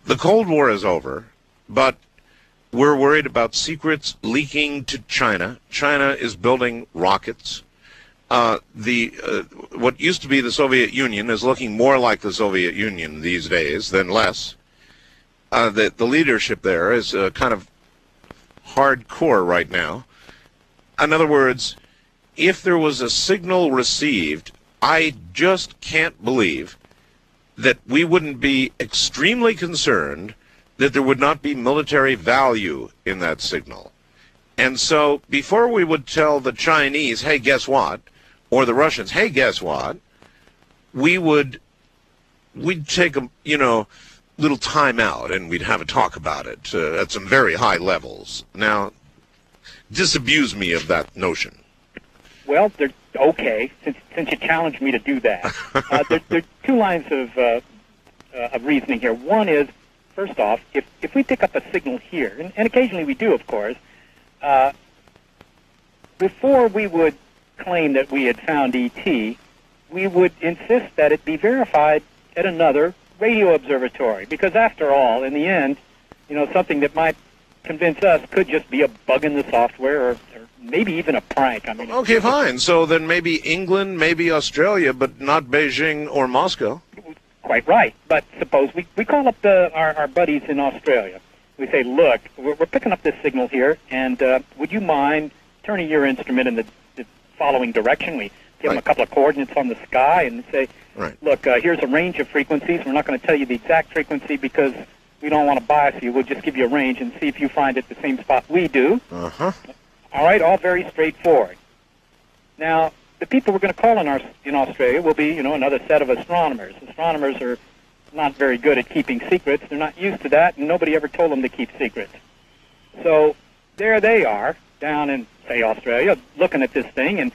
the Cold War is over, but we're worried about secrets leaking to China. China is building rockets. What used to be the Soviet Union is looking more like the Soviet Union these days than less. The leadership there is kind of hardcore right now. In other words, if there was a signal received, I just can't believe that we wouldn't be extremely concerned that there would not be military value in that signal. And so before we would tell the Chinese, hey, guess what? Or the Russians, hey, guess what? We'd take a, little time out and we'd have a talk about it at some very high levels. Now, disabuse me of that notion. Well, okay, since you challenged me to do that. There are two lines of reasoning here. One is, first off, if we pick up a signal here, and occasionally we do, of course, before we would claim that we had found ET, we would insist that it be verified at another radio observatory. Because after all, in the end, something that might convince us could just be a bug in the software or maybe even a prank. I mean, okay, fine. So then maybe England, maybe Australia, but not Beijing or Moscow. Quite right. But suppose we call up our buddies in Australia. We say, look, we're picking up this signal here, and would you mind turning your instrument in the following direction? We give them a couple of coordinates on the sky and say, look, here's a range of frequencies. We're not going to tell you the exact frequency because we don't want to bias you. We'll just give you a range and see if you find it the same spot we do. Uh-huh. All right, all very straightforward. Now, the people we're going to call in Australia will be, another set of astronomers. Astronomers are not very good at keeping secrets. They're not used to that, and nobody ever told them to keep secrets. So there they are, down in, say, Australia, looking at this thing, and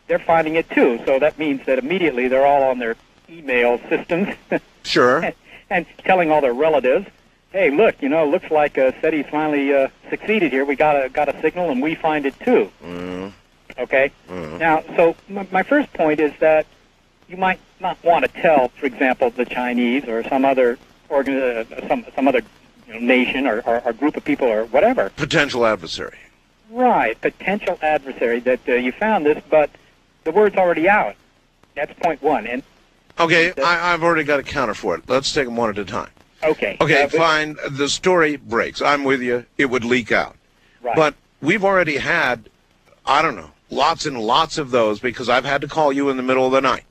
they're finding it too. So that means that immediately they're all on their email systems. Sure. and telling all their relatives, hey, look, looks like SETI's finally succeeded here. We got a signal, and we find it too. Mm. Okay? Mm. Now, so my first point is that you might not want to tell, for example, the Chinese or some other some other nation or group of people or whatever. Potential adversary. Right, potential adversary that you found this, but the word's already out. That's point one. And okay, I've already got a counter for it. Let's take them one at a time. Okay. Okay, fine. The story breaks. I'm with you. It would leak out. Right. But we've already had, I don't know, lots and lots of those because I've had to call you in the middle of the night.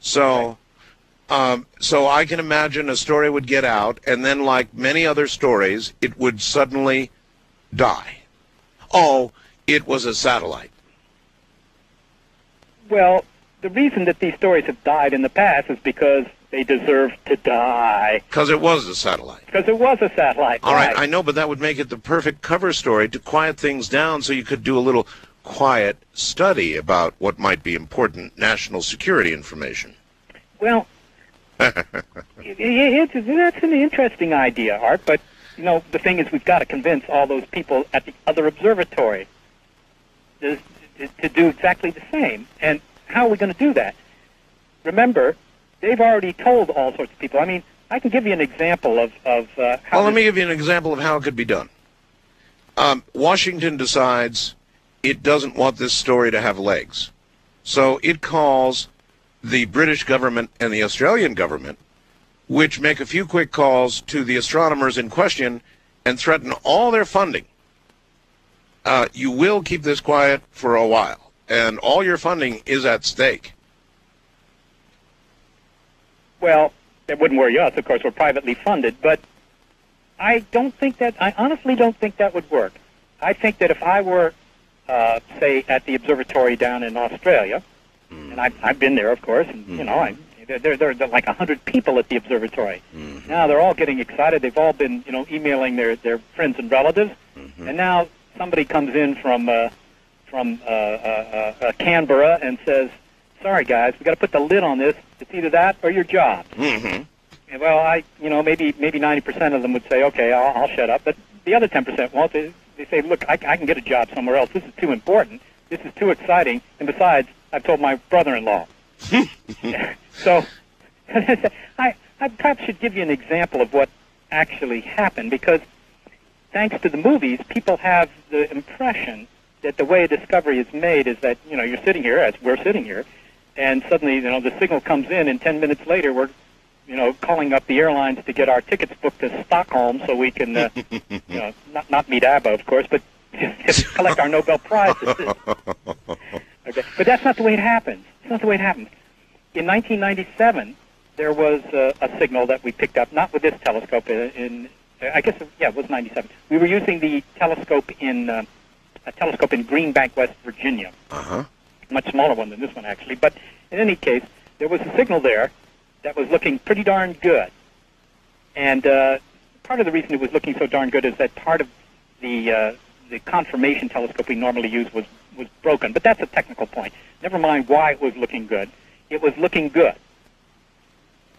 So, so I can imagine a story would get out, and then like many other stories, it would suddenly die. Oh, it was a satellite. Well, the reason that these stories have died in the past is because they deserve to die. Because it was a satellite. Because it was a satellite. All right, I know, but that would make it the perfect cover story to quiet things down so you could do a little quiet study about what might be important national security information. Well, that's an interesting idea, Art, but, the thing is we've got to convince all those people at the other observatory to do exactly the same. And how are we going to do that? Remember, they've already told all sorts of people. I mean, I can give you an example of how... Well, let me give you an example of how it could be done. Washington decides it doesn't want this story to have legs. So it calls the British government and the Australian government, which make a few quick calls to the astronomers in question and threaten all their funding. You will keep this quiet for a while, and all your funding is at stake. Well, that wouldn't worry us. Of course, we're privately funded, but I honestly don't think that would work. I think that if I were, say, at the observatory down in Australia, and I've been there, of course, and, there are like 100 people at the observatory. Mm-hmm. Now they're all getting excited. They've all been, emailing their friends and relatives, and now somebody comes in from Canberra and says, sorry, guys, we got to put the lid on this. It's either that or your job. Mm-hmm. And, well, maybe 90% of them would say, okay, I'll shut up. But the other 10% won't. They say, look, I can get a job somewhere else. This is too important. This is too exciting. And besides, I've told my brother-in-law. So I perhaps should give you an example of what actually happen, because thanks to the movies, people have the impression that the way a discovery is made is that, you're sitting here, as we're sitting here, and suddenly, the signal comes in, and 10 minutes later, we're, calling up the airlines to get our tickets booked to Stockholm so we can, not meet ABBA, of course, but just collect our Nobel Prizes. Okay, but that's not the way it happens. It's not the way it happens. In 1997, there was a signal that we picked up, not with this telescope, it was 97. We were using the telescope in a telescope in Green Bank, West Virginia. Uh-huh. Much smaller one than this one, actually. But in any case, there was a signal there that was looking pretty darn good. And part of the reason it was looking so darn good is that part of the confirmation telescope we normally use was broken. But that's a technical point. Never mind why it was looking good. It was looking good.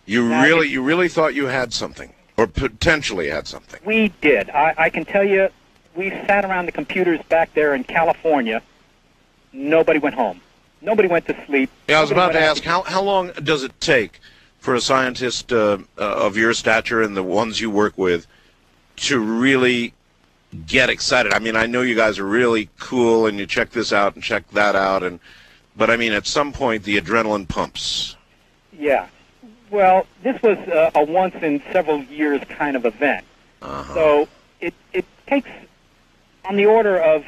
You really thought you had something, or potentially had something. We did. I can tell you, we sat around the computers back there in California. Nobody went home. Nobody went to sleep. Yeah, I was about to ask, how long does it take for a scientist of your stature and the ones you work with to really get excited? I mean, I know you guys are really cool, and you check this out and check that out, but I mean, at some point, the adrenaline pumps. Yeah. Well, this was a once in several years kind of event. Uh-huh. So it takes on the order of,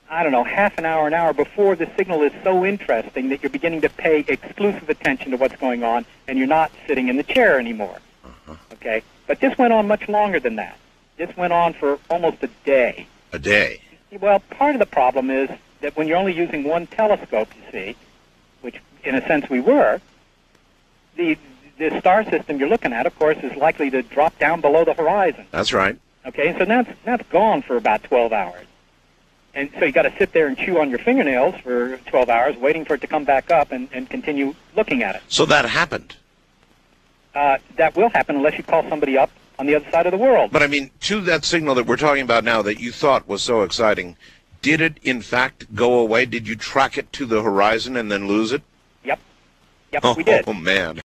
I don't know, half an hour before the signal is so interesting that you're beginning to pay exclusive attention to what's going on, and you're not sitting in the chair anymore. Uh-huh. Okay? But this went on much longer than that. This went on for almost a day. A day? Well, part of the problem is that when you're only using one telescope, you see, which in a sense we were, the star system you're looking at, of course, is likely to drop down below the horizon. That's right. Okay, so that's gone for about 12 hours. And so you got to sit there and chew on your fingernails for 12 hours, waiting for it to come back up and continue looking at it. So that happened? That will happen unless you call somebody up on the other side of the world. But I mean, to that signal that we're talking about now that you thought was so exciting, did it in fact go away? Did you track it to the horizon and then lose it? Yep, we did. Oh, man.